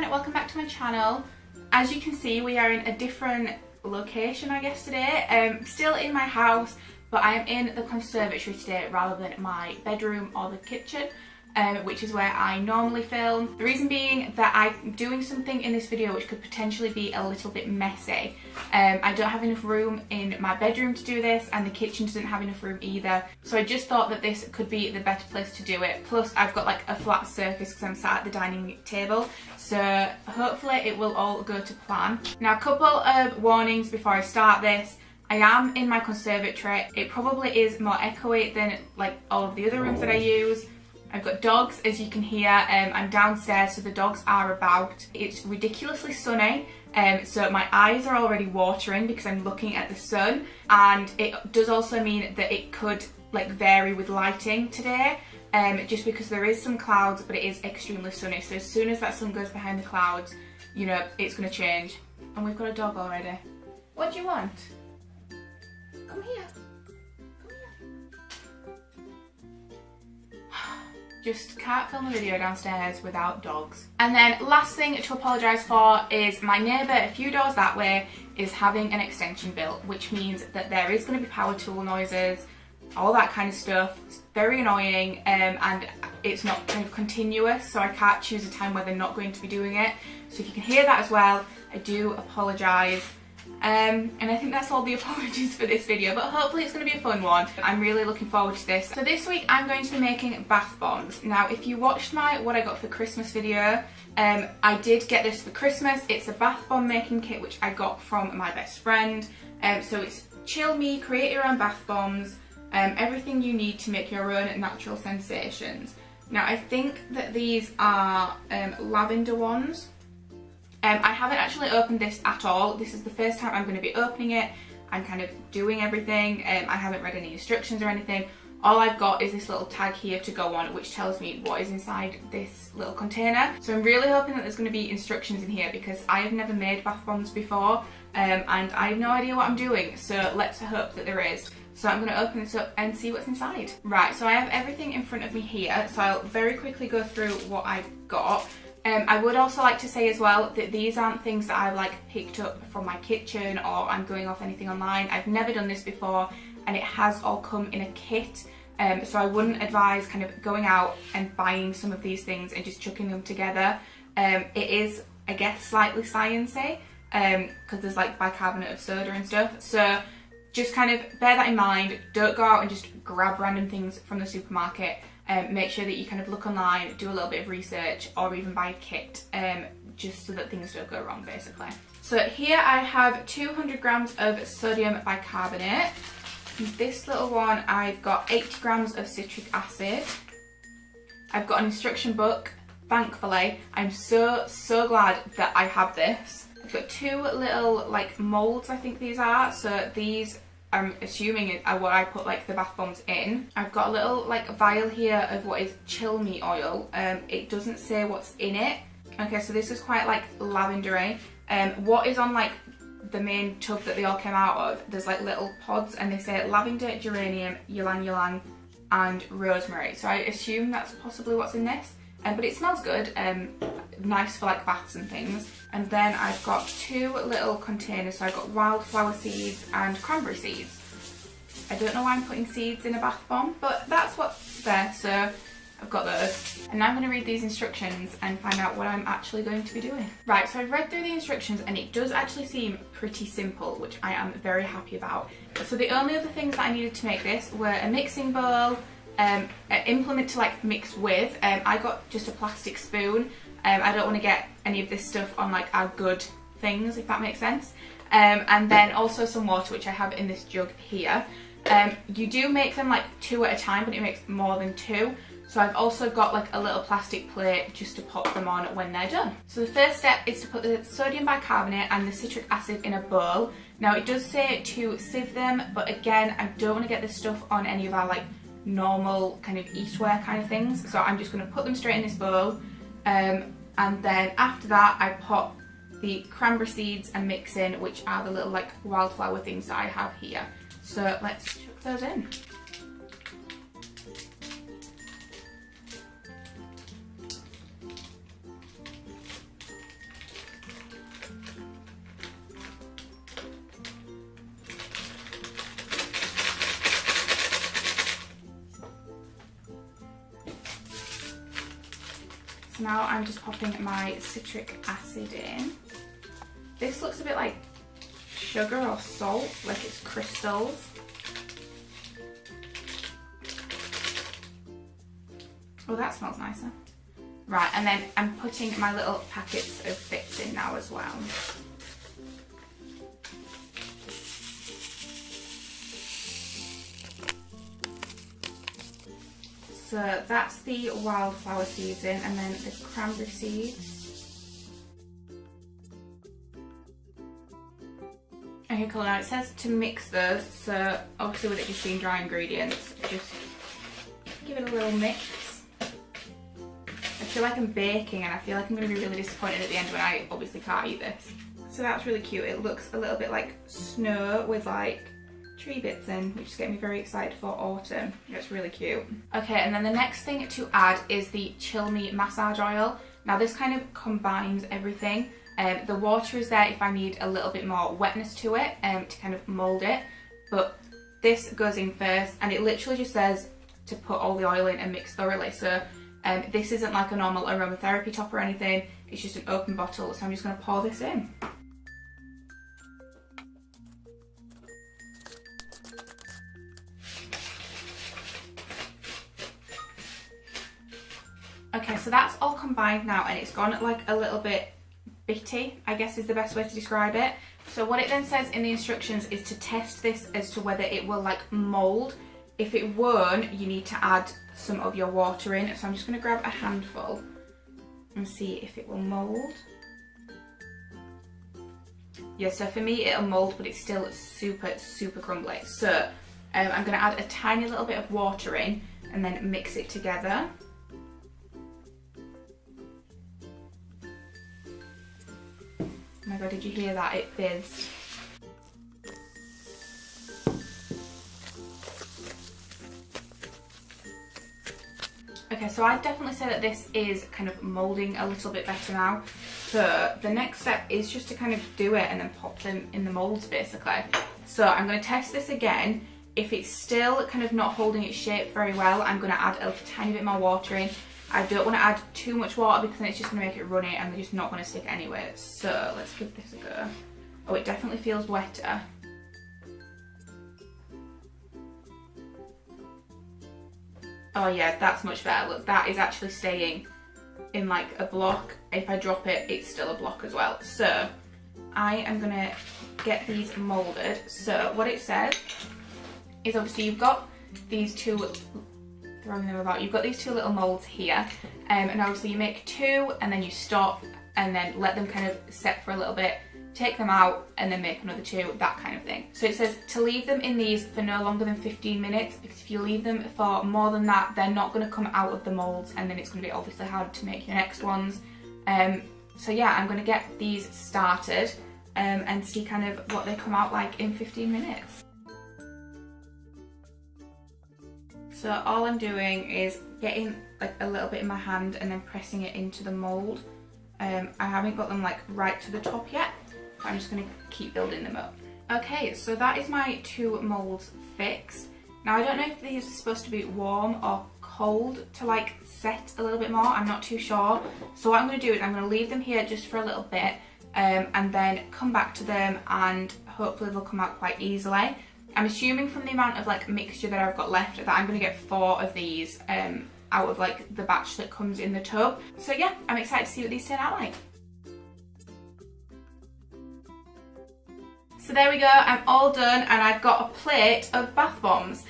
welcome back to my channel. As you can see, we are in a different location I guess today. Still in my house, but I am in the conservatory today rather than my bedroom or the kitchen, which is where I normally film. The reason being that I'm doing something in this video which could potentially be a little bit messy. I don't have enough room in my bedroom to do this, and the kitchen doesn't have enough room either, so I just thought that this could be the better place to do it. Plus I've got like a flat surface because I'm sat at the dining table, so hopefully it will all go to plan. Now, a couple of warnings before I start this. I am in my conservatory. It probably is more echoey than like all of the other rooms that I use. I've got dogs, as you can hear. I'm downstairs, so the dogs are about. It's ridiculously sunny, so my eyes are already watering because I'm looking at the sun, and it does also mean that it could like vary with lighting today, just because there is some clouds, but it is extremely sunny. So as soon as that sun goes behind the clouds, you know, it's going to change. And we've got a dog already. What do you want? Come here. Just can't film a video downstairs without dogs. And then last thing to apologise for is my neighbour a few doors that way is having an extension built, which means that there is going to be power tool noises, all that kind of stuff. It's very annoying, and it's not kind of continuous, so I can't choose a time where they're not going to be doing it. So if you can hear that as well, I do apologise. And I think that's all the apologies for this video, but hopefully it's going to be a fun one. I'm really looking forward to this. So this week I'm going to be making bath bombs. Now, if you watched my what I got for Christmas video, I did get this for Christmas. It's a bath bomb making kit which I got from my best friend. So it's chill me, create your own bath bombs, everything you need to make your own natural sensations. Now, I think that these are lavender ones. I haven't actually opened this at all. This is the first time I'm going to be opening it. I'm kind of doing everything. I haven't read any instructions or anything. All I've got is this little tag here to go on, which tells me what is inside this little container. So I'm really hoping that there's going to be instructions in here, because I have never made bath bombs before, and I have no idea what I'm doing. So let's hope that there is. So I'm going to open this up and see what's inside. Right, so I have everything in front of me here. So I'll very quickly go through what I've got. I would also like to say as well that these aren't things that I've like picked up from my kitchen, or I'm going off anything online. I've never done this before, and it has all come in a kit. So I wouldn't advise kind of going out and buying some of these things and just chucking them together. It is, I guess, slightly sciencey, because there's like bicarbonate of soda and stuff. So just kind of bear that in mind. Don't go out and just grab random things from the supermarket. Make sure that you kind of look online, do a little bit of research, or even buy a kit, just so that things don't go wrong, basically. So here I have 200 grams of sodium bicarbonate. This little one, I've got 80 grams of citric acid. I've got an instruction book, thankfully. I'm so glad that I have this. I've got two little like moulds, I think these are. So these, I'm assuming, are what I put like the bath bombs in. I've got a little like vial here of what is chill me oil. It doesn't say what's in it. Okay, so this is quite like lavendery. What is on like the main tub that they all came out of, there's like little pods, and they say lavender, geranium, ylang ylang, and rosemary. So I assume that's possibly what's in this. But it smells good, nice for like baths and things. And then I've got two little containers, so I've got wildflower seeds and cranberry seeds. I don't know why I'm putting seeds in a bath bomb, but that's what's there, so I've got those. And now I'm going to read these instructions and find out what I'm actually going to be doing. Right, so I've read through the instructions, and it does actually seem pretty simple, which I am very happy about. So the only other things that I needed to make this were a mixing bowl, an implement to like mix with. I got just a plastic spoon. I don't want to get any of this stuff on like our good things, if that makes sense. And then also some water, which I have in this jug here. You do make them like 2 at a time, but it makes more than 2. So I've also got like a little plastic plate just to pop them on when they're done. So the first step is to put the sodium bicarbonate and the citric acid in a bowl. Now it does say to sieve them, but again, I don't want to get this stuff on any of our like normal kind of eatware kind of things. So I'm just going to put them straight in this bowl. And then after that, I pop the cranberry seeds and mix in, which are the little like wildflower things that I have here. So let's chuck those in. So now I'm just popping my citric acid in. This looks a bit like sugar or salt, like it's crystals. Oh, that smells nicer. Right, and then I'm putting my little packets of Fits in now as well. So that's the wildflower seeds in, and then the cranberry seeds. Okay, cool. Now it says to mix those, so obviously with it just being dry ingredients, just give it a little mix. I feel like I'm baking, and I feel like I'm going to be really disappointed at the end when I obviously can't eat this. So that's really cute. It looks a little bit like snow with like tree bits in, which is getting me very excited for autumn. It's really cute. Okay, and then the next thing to add is the Chill Me massage oil. Now this kind of combines everything. The water is there if I need a little bit more wetness to it, to kind of mould it, but this goes in first, and it literally just says to put all the oil in and mix thoroughly. So this isn't like a normal aromatherapy top or anything, it's just an open bottle, so I'm just going to pour this in. Okay, so that's all combined now, and it's gone like a little bit bitty, I guess is the best way to describe it. So what it then says in the instructions is to test this as to whether it will like mould. If it won't, you need to add some of your water in. So I'm just going to grab a handful and see if it will mould. Yeah, so for me it'll mould, but it's still super, super crumbly. So I'm going to add a tiny little bit of water in and then mix it together. Oh my god, did you hear that? It fizzed. Okay, so I'd definitely say that this is kind of moulding a little bit better now. So the next step is just to kind of do it and then pop them in the moulds basically. So I'm going to test this again. If it's still kind of not holding its shape very well, I'm going to add a tiny bit more water in. I don't want to add too much water because then it's just going to make it runny and they're just not going to stick anyway. So let's give this a go. Oh, it definitely feels wetter. Oh yeah, that's much better. Look, that is actually staying in like a block. If I drop it, it's still a block as well. So I am going to get these moulded. So what it says is obviously you've got these two, throwing them about, you've got these two little moulds here, and obviously you make two and then you stop and then let them kind of set for a little bit, take them out and then make another two, that kind of thing. So it says to leave them in these for no longer than 15 minutes, because if you leave them for more than that, they're not going to come out of the moulds and then it's going to be obviously hard to make your next ones. So yeah, I'm going to get these started and see kind of what they come out like in 15 minutes. So all I'm doing is getting like a little bit in my hand and then pressing it into the mould. I haven't got them like right to the top yet, but I'm just going to keep building them up. Okay, so that is my two moulds fixed. Now I don't know if these are supposed to be warm or cold to like set a little bit more, I'm not too sure. So what I'm going to do is I'm going to leave them here just for a little bit and then come back to them and hopefully they'll come out quite easily. I'm assuming from the amount of like mixture that I've got left that I'm going to get 4 of these out of like the batch that comes in the tub. So yeah, I'm excited to see what these turn out like. So there we go, I'm all done and I've got a plate of bath bombs.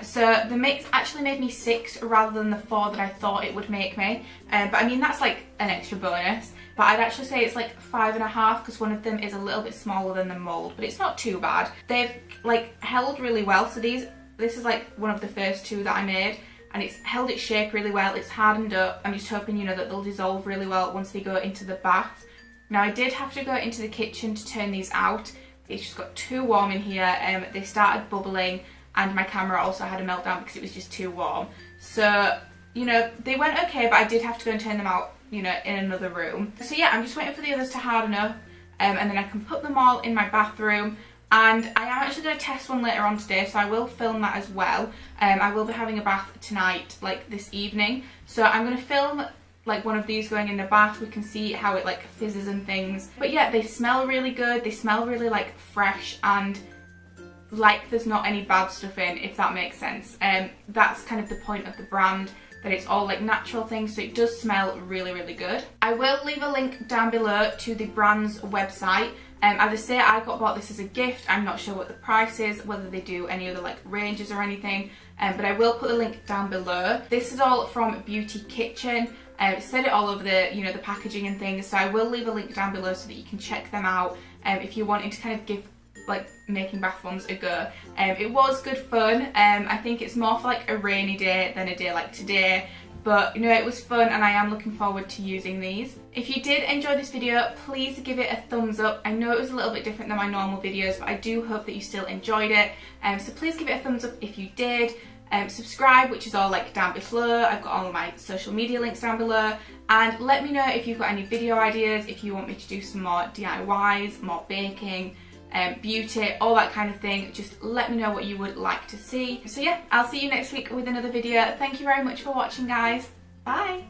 So the mix actually made me 6 rather than the 4 that I thought it would make me. But I mean that's like an extra bonus. But I'd actually say it's like 5.5 because one of them is a little bit smaller than the mould, but it's not too bad. They've like held really well. So this is like one of the first 2 that I made and it's held its shape really well. It's hardened up. I'm just hoping, you know, that they'll dissolve really well once they go into the bath. Now I did have to go into the kitchen to turn these out. It's just got too warm in here. They started bubbling and my camera also had a meltdown because it was just too warm. So, you know, they went okay, but I did have to go and turn them out, you know, in another room. So yeah, I'm just waiting for the others to harden up and then I can put them all in my bathroom. And I am actually going to test one later on today, so I will film that as well. I will be having a bath tonight, like this evening. So I'm going to film like one of these going in the bath, we can see how it like fizzes and things. But yeah, they smell really good, they smell really like fresh and like there's not any bad stuff in, if that makes sense. That's kind of the point of the brand, that it's all like natural things, so it does smell really, really good. I will leave a link down below to the brand's website. As I say, I bought this as a gift. I'm not sure what the price is, whether they do any other like ranges or anything, but I will put the link down below. This is all from Beauty Kitchen. It said it all over the, you know, the packaging and things, so I will leave a link down below so that you can check them out if you're wanting to kind of give like making bath bombs a go. It was good fun. I think it's more for like a rainy day than a day like today, but you know, it was fun and I am looking forward to using these. If you did enjoy this video, please give it a thumbs up. I know it was a little bit different than my normal videos, but I do hope that you still enjoyed it, so please give it a thumbs up if you did. Subscribe, which is all like down below. I've got all of my social media links down below, and let me know if you've got any video ideas, if you want me to do some more DIYs, more baking, beauty, all that kind of thing. Just let me know what you would like to see. So yeah, I'll see you next week with another video. Thank you very much for watching, guys. Bye.